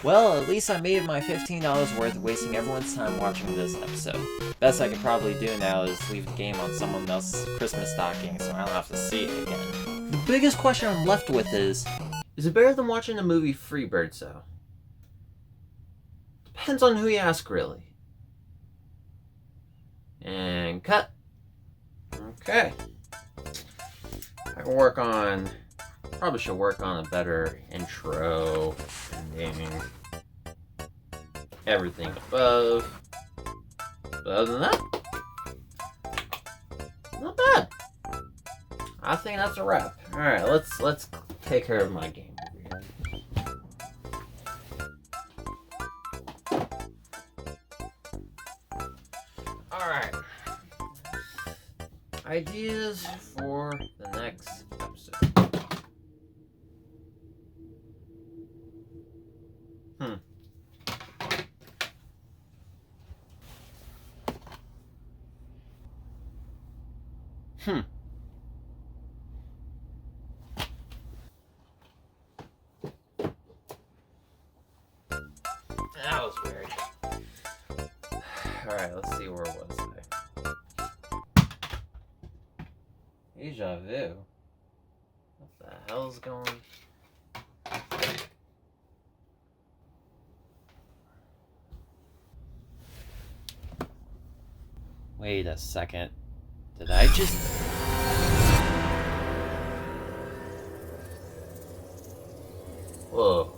Well, at least I made my $15 worth wasting everyone's time watching this episode. Best I could probably do now is leave the game on someone else's Christmas stocking so I don't have to see it again. The biggest question I'm left with is it better than watching the movie Freebirds, though? Depends on who you ask, really. And cut. Okay. Probably should work on a better intro, ending, everything above. But other than that, not bad. I think that's a wrap. Alright, let's take care of my game over here. Alright. Ideas for the next episode. That was weird. Alright, let's see, where was I? Deja vu? What the hell's going on? Wait a second. Did I just... Whoa.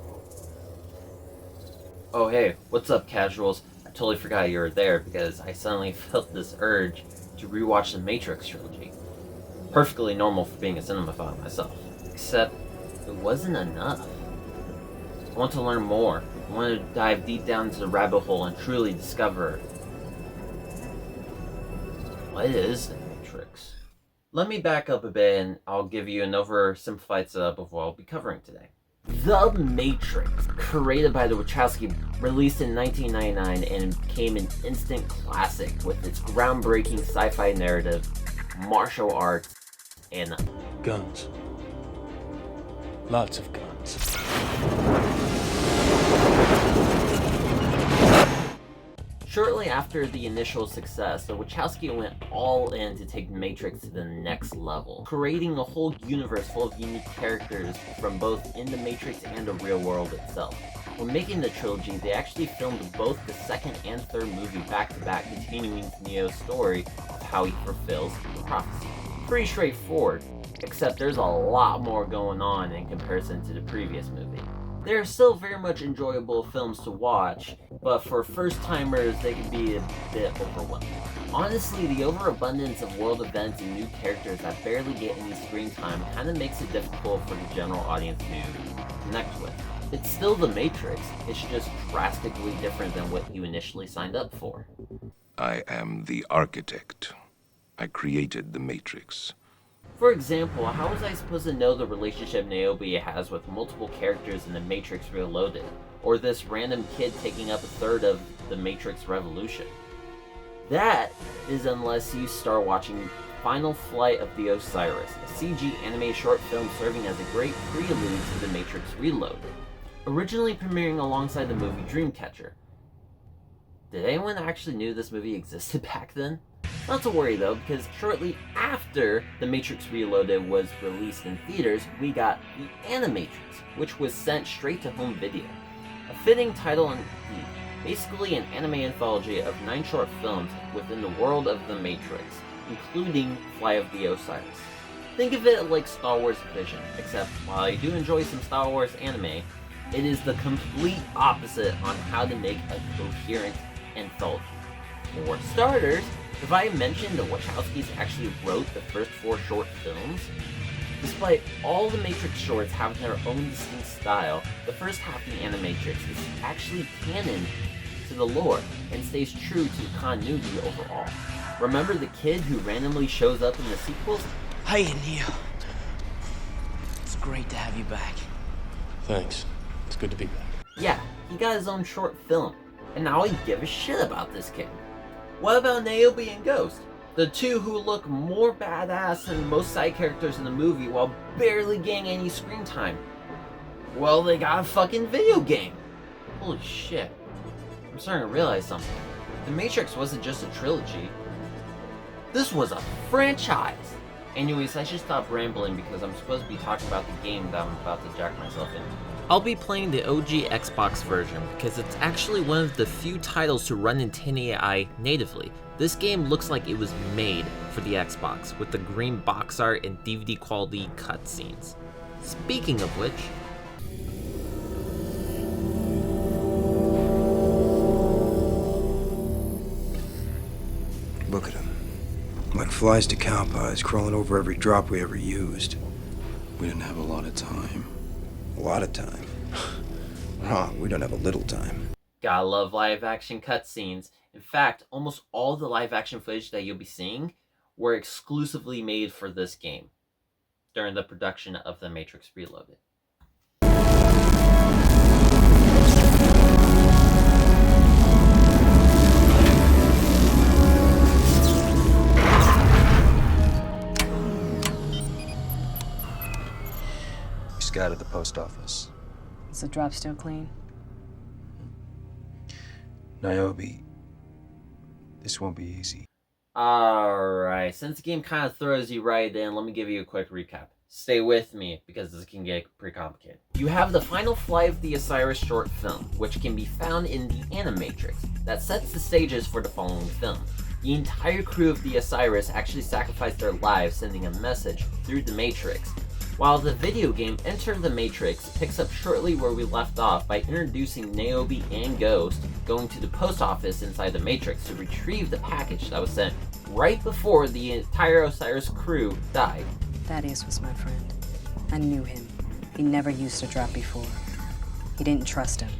Oh hey, what's up, casuals? I totally forgot you were there because I suddenly felt this urge to rewatch the Matrix trilogy. Perfectly normal for being a cinemaphile myself. Except, it wasn't enough. I want to learn more. I want to dive deep down into the rabbit hole and truly discover... what is the Matrix? Let me back up a bit and I'll give you an oversimplified setup of what I'll be covering today. The Matrix, created by the Wachowski, released in 1999 and became an instant classic with its groundbreaking sci-fi narrative, martial arts, and guns. Lots of guns. Shortly after the initial success, the Wachowski went all in to take Matrix to the next level, creating a whole universe full of unique characters from both in the Matrix and the real world itself. When making the trilogy, they actually filmed both the second and third movie back-to-back, continuing Neo's story of how he fulfills the prophecy. Pretty straightforward, except there's a lot more going on in comparison to the previous movie. They are still very much enjoyable films to watch, but for first-timers, they can be a bit overwhelming. Honestly, the overabundance of world events and new characters that barely get any screen time kind of makes it difficult for the general audience to connect with. It's still The Matrix, it's just drastically different than what you initially signed up for. I am the architect. I created the Matrix. For example, how was I supposed to know the relationship Niobe has with multiple characters in The Matrix Reloaded, or this random kid taking up a third of The Matrix Revolution? That is unless you start watching Final Flight of the Osiris, a CG anime short film serving as a great prelude to The Matrix Reloaded, originally premiering alongside the movie Dreamcatcher. Did anyone actually knew this movie existed back then? Not to worry though, because shortly after The Matrix Reloaded was released in theaters, we got The Animatrix, which was sent straight to home video. A fitting title indeed, basically an anime anthology of 9 short films within the world of The Matrix, including Flight of the Osiris. Think of it like Star Wars Vision, except while I do enjoy some Star Wars anime, it is the complete opposite on how to make a coherent anthology. For starters, if I mentioned the Wachowskis actually wrote the first 4 short films, despite all the Matrix shorts having their own distinct style, the first half of the Animatrix is actually canon to the lore and stays true to continuity overall. Remember the kid who randomly shows up in the sequels? Hi, Neo. It's great to have you back. Thanks. It's good to be back. Yeah, he got his own short film, and now I give a shit about this kid. What about Niobe and Ghost? The two who look more badass than most side characters in the movie while barely getting any screen time. Well, they got a fucking video game. Holy shit. I'm starting to realize something. The Matrix wasn't just a trilogy. This was a franchise! Anyways, I should stop rambling because I'm supposed to be talking about the game that I'm about to jack myself into. I'll be playing the OG Xbox version because it's actually one of the few titles to run in 1080i natively. This game looks like it was made for the Xbox, with the green box art and DVD quality cutscenes. Speaking of which, look at him. Like flies to cow pies, crawling over every drop we ever used. We didn't have a lot of time. A lot of time. Wrong, we don't have a little time. gotta love live action cutscenes. In fact, almost all the live action footage that you'll be seeing were exclusively made for this game during the production of The Matrix Reloaded. Scattered the post office. Is the drop still clean? Niobe, this won't be easy. Alright, since the game kind of throws you right in, let me give you a quick recap. Stay with me, because this can get pretty complicated. You have the final flight of the Osiris short film, which can be found in the Animatrix, that sets the stages for the following film. The entire crew of the Osiris actually sacrificed their lives sending a message through the Matrix, while the video game Enter the Matrix picks up shortly where we left off by introducing Niobe and Ghost going to the post office inside the Matrix to retrieve the package that was sent right before the entire Osiris crew died. Thaddeus was my friend. I knew him. He never used a drop before. He didn't trust him.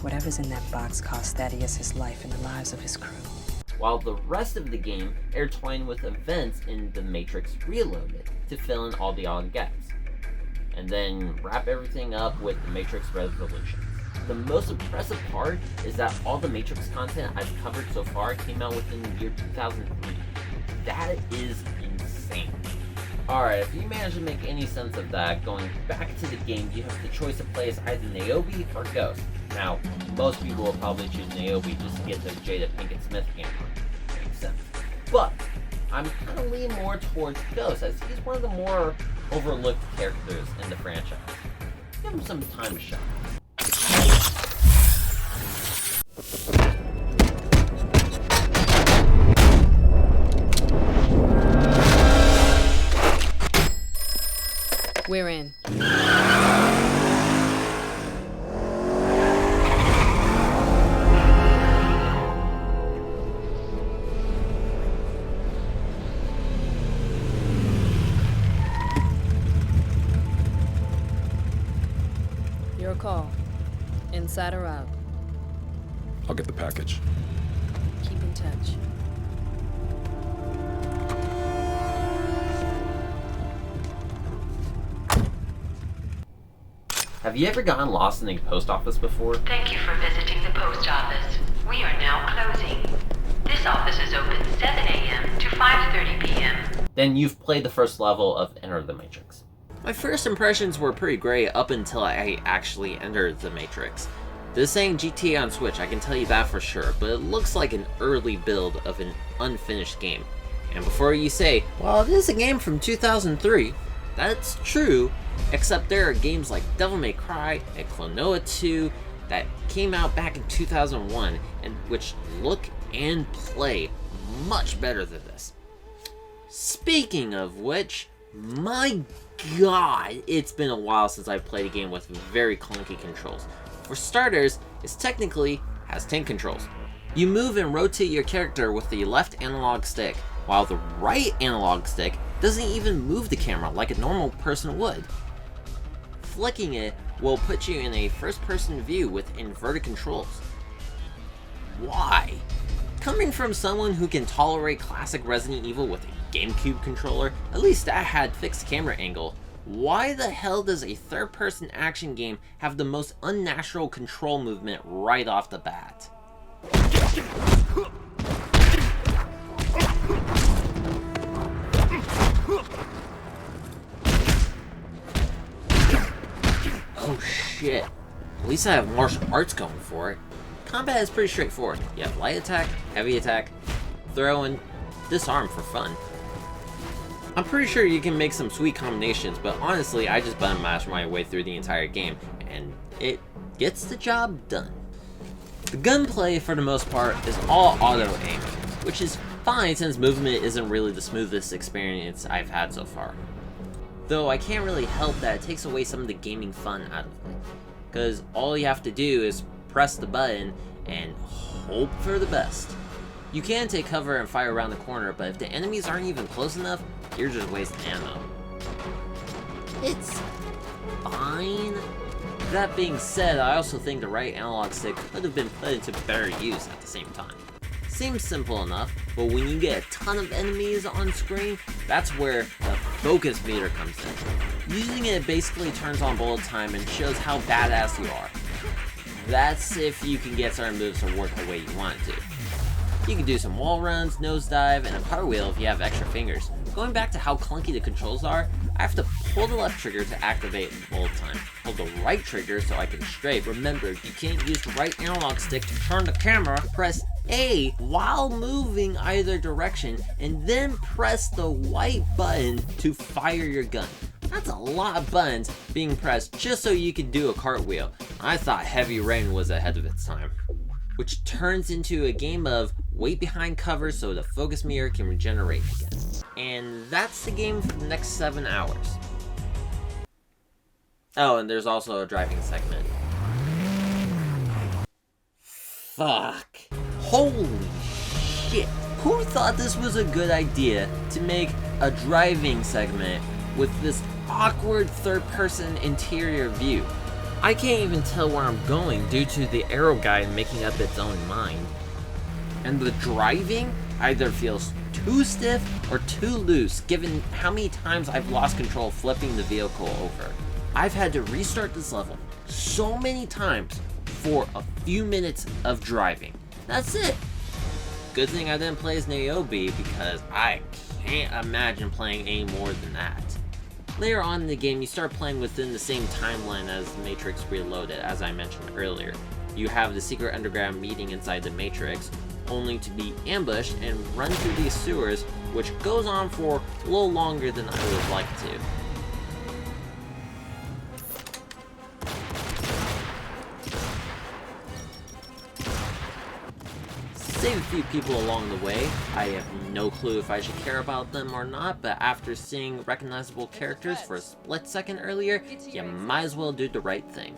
Whatever's in that box cost Thaddeus his life and the lives of his crew. While the rest of the game intertwined with events in The Matrix Reloaded to fill in all the odd gaps, and then wrap everything up with The Matrix Revolutions. The most impressive part is that all the Matrix content I've covered so far came out within the year 2003. That is insane. Alright, if you manage to make any sense of that, going back to the game, you have the choice to play as either Niobe or Ghost. Now, most people will probably choose Niobe just to get their Jada Pinkett Smith camera. Makes sense. But, I'm kind of leaning more towards Ghost, as he's one of the more overlooked characters in the franchise. Give him some time to shine. We're in. Your call. Inside or out? I'll get the package. Keep in touch. Have you ever gotten lost in a post office before? Thank you for visiting the post office. We are now closing. This office is open 7 a.m. to 5:30 p.m. Then you've played the first level of Enter the Matrix. My first impressions were pretty great up until I actually entered the Matrix. This ain't GTA on Switch, I can tell you that for sure, but it looks like an early build of an unfinished game. And before you say, well, it is a game from 2003, that's true, except there are games like Devil May Cry and Klonoa 2 that came out back in 2001 and which look and play much better than this. Speaking of which, my god, it's been a while since I've played a game with very clunky controls. For starters, it technically has 10 controls. You move and rotate your character with the left analog stick, while the right analog stick doesn't even move the camera like a normal person would. Flicking it will put you in a first-person view with inverted controls. Why? Coming from someone who can tolerate classic Resident Evil with a GameCube controller, at least that had fixed camera angle, why the hell does a third-person action game have the most unnatural control movement right off the bat? Oh shit. At least I have martial arts going for it. Combat is pretty straightforward. You have light attack, heavy attack, throw, and disarm for fun. I'm pretty sure you can make some sweet combinations, but honestly, I just button mash my way through the entire game, and it gets the job done. The gunplay, for the most part, is all auto-aim, which is fine since movement isn't really the smoothest experience I've had so far. Though I can't really help that it takes away some of the gaming fun out of it, because all you have to do is press the button and hope for the best. You can take cover and fire around the corner, but if the enemies aren't even close enough, you're just wasting ammo. It's fine. That being said, I also think the right analog stick could have been put into better use at the same time. Seems simple enough, but when you get a ton of enemies on screen, that's where the focus meter comes in. Using it basically turns on bullet time and shows how badass you are. That's if you can get certain moves to work the way you want it to. You can do some wall runs, nosedive, and a cartwheel if you have extra fingers. Going back to how clunky the controls are, I have to pull the left trigger to activate bullet time. Hold the right trigger so I can strafe. Remember, you can't use the right analog stick to turn the camera. Press A while moving either direction, and then press the white button to fire your gun. That's a lot of buttons being pressed just so you can do a cartwheel. I thought Heavy Rain was ahead of its time. Which turns into a game of wait behind cover so the focus mirror can regenerate again. And that's the game for the next 7 hours. Oh, and there's also a driving segment. Fuck. Holy shit. Who thought this was a good idea to make a driving segment with this awkward third-person interior view? I can't even tell where I'm going due to the arrow guide making up its own mind. And the driving either feels too stiff or too loose given how many times I've lost control flipping the vehicle over. I've had to restart this level so many times for a few minutes of driving. That's it. Good thing I didn't play as Niobe because I can't imagine playing any more than that. Later on in the game, you start playing within the same timeline as The Matrix Reloaded, as I mentioned earlier. You have the secret underground meeting inside the Matrix, only to be ambushed and run through these sewers, which goes on for a little longer than I would like to. Save a few people along the way. I have no clue if I should care about them or not, but after seeing recognizable characters for a split second earlier, you might as well do the right thing.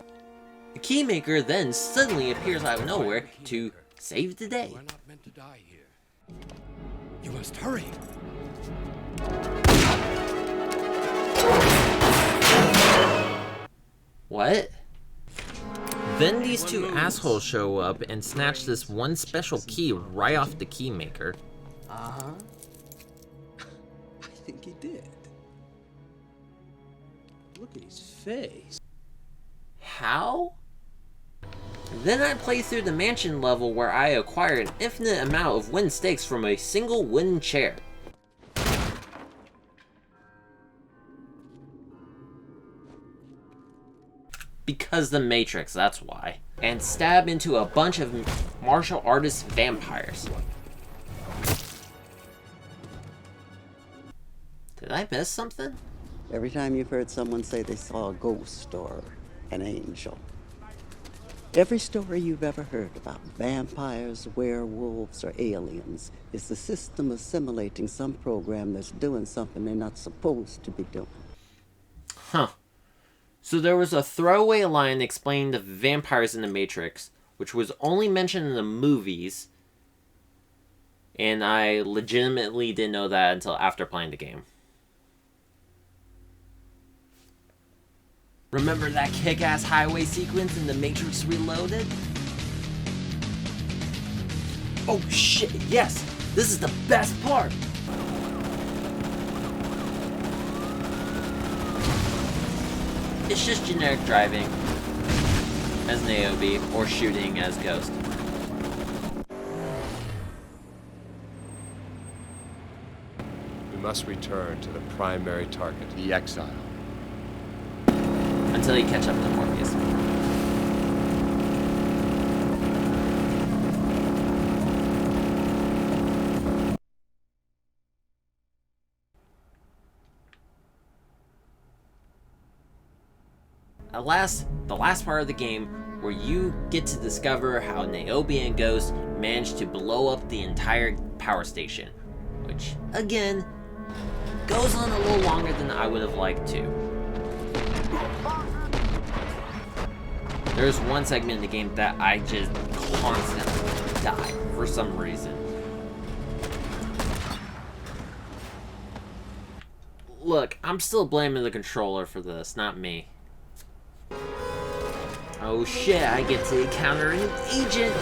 The Keymaker then suddenly appears out of nowhere to save the day. We're not meant to die here. You must hurry. What? Then these two assholes show up and snatch this one special key right off the Keymaker. Uh-huh. I think he did. Look at his face. How? Then I play through the mansion level where I acquire an infinite amount of wooden stakes from a single wooden chair. Because the Matrix, that's why. And stab into a bunch of martial artist vampires. Did I miss something? Every time you've heard someone say they saw a ghost or an angel. Every story you've ever heard about vampires, werewolves, or aliens is the system assimilating some program that's doing something they're not supposed to be doing. Huh. So there was a throwaway line explaining the vampires in the Matrix, which was only mentioned in the movies, and I legitimately didn't know that until after playing the game. Remember that kick-ass highway sequence in The Matrix Reloaded? Oh shit, yes! This is the best part! It's just generic driving as Niobe, or shooting as Ghost. We must return to the primary target, the exile. Until you catch up to Morpheus. the last part of the game, where you get to discover how Niobe and Ghost managed to blow up the entire power station, which, again, goes on a little longer than I would have liked to. There's one segment in the game that I just constantly die for some reason. Look, I'm still blaming the controller for this, not me. Oh shit, I get to encounter an agent!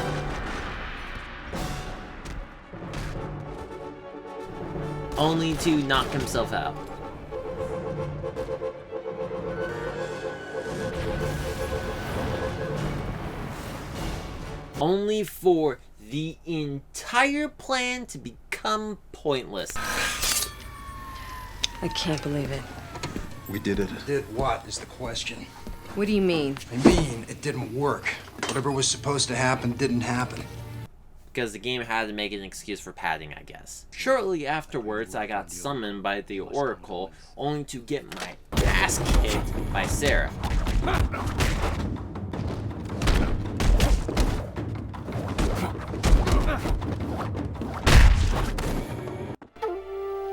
Only to knock himself out. Only for the entire plan to become pointless. I can't believe it. We did it. Did what is the question? What do you mean? I mean, it didn't work. Whatever was supposed to happen didn't happen. Because the game had to make an excuse for padding, I guess. Shortly afterwards, I got summoned by the Oracle, only to get my ass kicked by Sarah.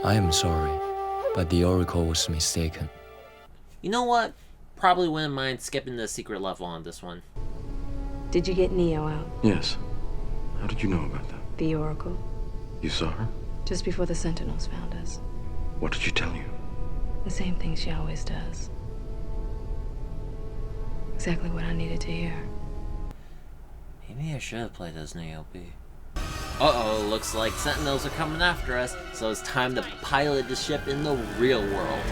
I am sorry, but the Oracle was mistaken. You know what? Probably wouldn't mind skipping the secret level on this one. Did you get Neo out? Yes. How did you know about that? The Oracle. You saw her? Just before the Sentinels found us. What did she tell you? The same thing she always does. Exactly what I needed to hear. Maybe I should have played as Niobe. Uh-oh, looks like Sentinels are coming after us, so it's time to pilot the ship in the real world.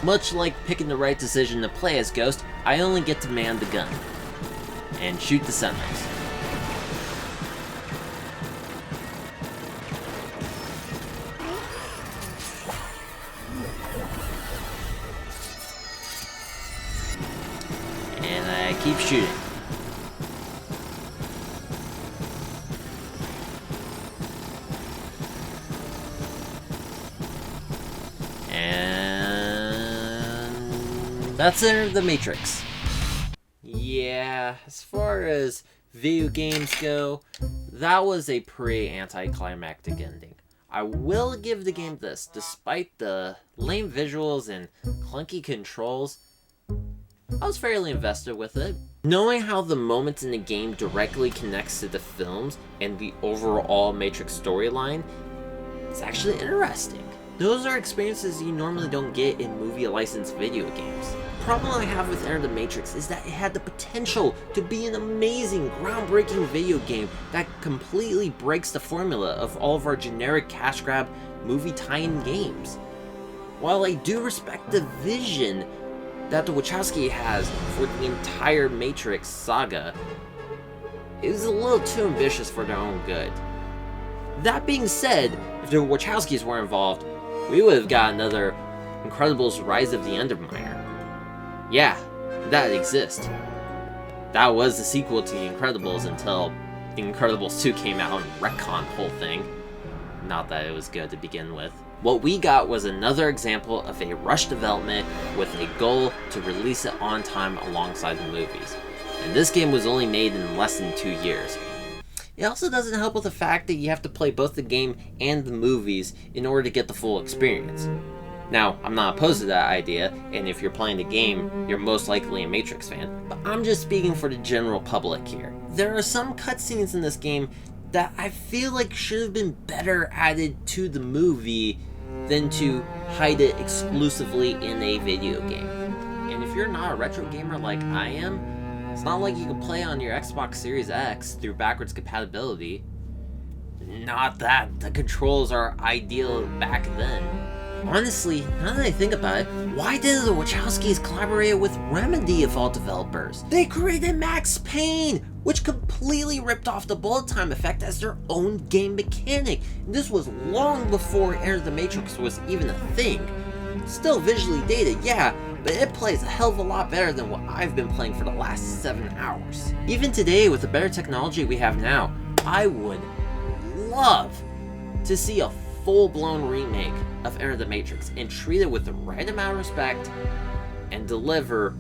Much like picking the right decision to play as Ghost, I only get to man the gun and shoot the Sentinels. And I keep shooting. That's the Matrix. Yeah, as far as video games go, that was a pretty anticlimactic ending. I will give the game this, despite the lame visuals and clunky controls, I was fairly invested with it. Knowing how the moments in the game directly connects to the films and the overall Matrix storyline, it's actually interesting. Those are experiences you normally don't get in movie-licensed video games. The problem I have with Enter the Matrix is that it had the potential to be an amazing, groundbreaking video game that completely breaks the formula of all of our generic cash grab movie tie-in games. While I do respect the vision that the Wachowski has for the entire Matrix saga, it was a little too ambitious for their own good. That being said, if the Wachowskis were involved, we would have got another Incredibles Rise of the Underminer. Yeah, that exists. That was the sequel to The Incredibles until The Incredibles 2 came out and retconned the whole thing. Not that it was good to begin with. What we got was another example of a rushed development with a goal to release it on time alongside the movies. And this game was only made in less than 2 years. It also doesn't help with the fact that you have to play both the game and the movies in order to get the full experience. Now, I'm not opposed to that idea, and if you're playing the game, you're most likely a Matrix fan, but I'm just speaking for the general public here. There are some cutscenes in this game that I feel like should have been better added to the movie than to hide it exclusively in a video game. And if you're not a retro gamer like I am, it's not like you can play on your Xbox Series X through backwards compatibility. Not that the controls are ideal back then. Honestly, now that I think about it, why did the Wachowskis collaborate with Remedy of all developers? They created Max Payne, which completely ripped off the bullet time effect as their own game mechanic. And this was long before Enter the Matrix was even a thing. Still visually dated, yeah, but it plays a hell of a lot better than what I've been playing for the last 7 hours. Even today, with the better technology we have now, I would love to see a full-blown remake of Enter the Matrix and treat it with the right amount of respect and deliver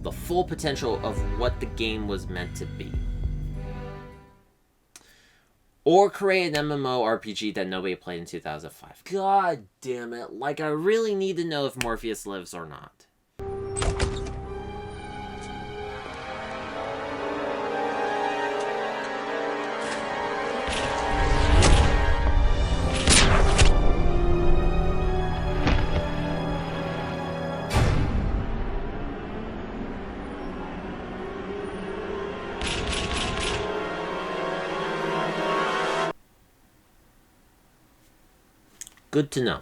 the full potential of what the game was meant to be. Or create an MMORPG that nobody played in 2005. God damn it. Like, I really need to know if Morpheus lives or not. Good to know.